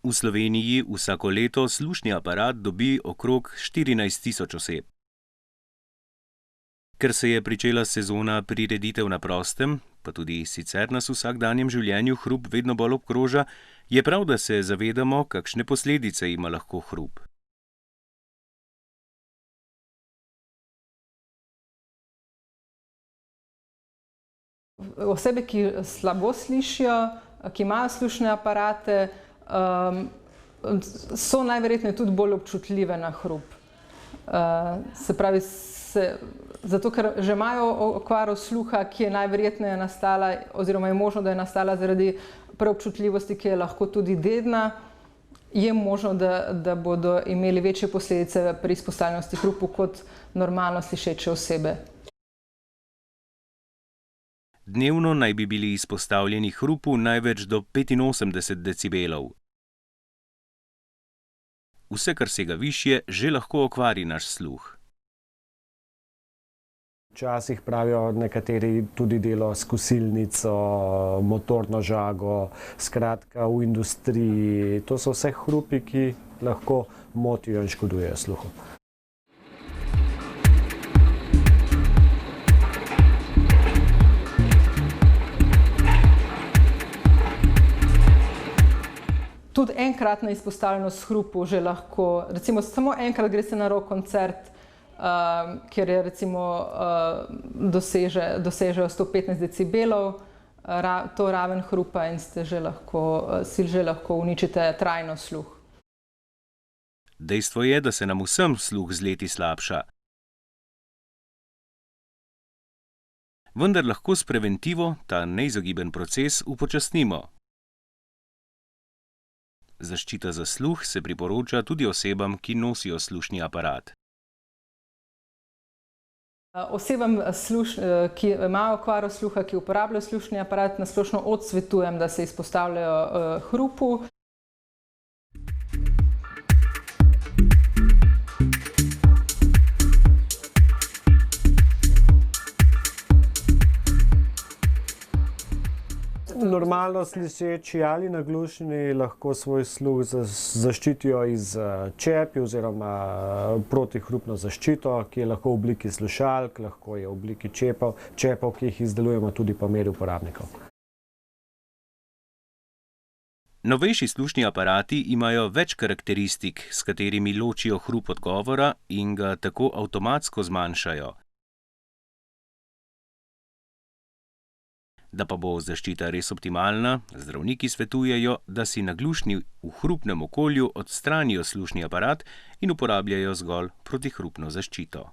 V Sloveniji vsako leto slušni aparat dobi okrog 14 tisoč oseb. Ker se je pričela sezona prireditev na prostem, pa tudi sicer nas v vsakdanjem življenju hrup vedno bolj obkroža, je prav, da se zavedamo, kakšne posledice ima lahko hrup. Osebe, ki slabo slišijo, ki imajo slušne aparate, so najverjetneje tudi bolj občutljive na hrup. Se pravi, zato ker že imajo okvaro sluha, ki je najverjetneje nastala oziroma je možno, da je nastala zaradi preobčutljivosti, ki je lahko tudi dedna, je možno, da bodo imeli večje posledice pri izpostavljenosti hrupu kot normalno slišeče osebe. Dnevno naj bi bili izpostavljeni hrupu največ do 85 decibelov. Vse, kar sega višje, že lahko okvari naš sluh. Včasih pravijo nekateri tudi delo s kosilnico, motorno žago, skratka v industriji. To so vse hrupi, ki lahko motijo in škodujejo sluhu. Tudi enkratna izpostavljenost hrupu že lahko, recimo samo enkrat greste na rock koncert, kjer je recimo dosežejo 115 decibelov, to raven hrupa in si že lahko uničite trajno sluh. Dejstvo je, da se nam vsem sluh z leti slabša. Vendar lahko s preventivo ta neizogiben proces upočasnimo. Zaščita za sluh se priporoča tudi osebam, ki nosijo slušni aparat. Osebam, ki imajo okvaro sluha, ki uporabljajo slušni aparat, na splošno odsvetujem, da se izpostavljajo hrupu. Normalno slišeči ali naglušni lahko svoj sluh zaščitijo iz čepi oziroma protihrupno zaščito, ki je lahko v obliki slušalk, lahko je v obliki čepov, ki jih izdelujemo tudi po meri uporabnikov. Novejši slušni aparati imajo več karakteristik, s katerimi ločijo hrup od govora in ga tako avtomatsko zmanjšajo. Da pa bo zaščita res optimalna, zdravniki svetujejo, da si naglušni v hrupnem okolju odstranijo slušni aparat in uporabljajo zgolj protihrupno zaščito.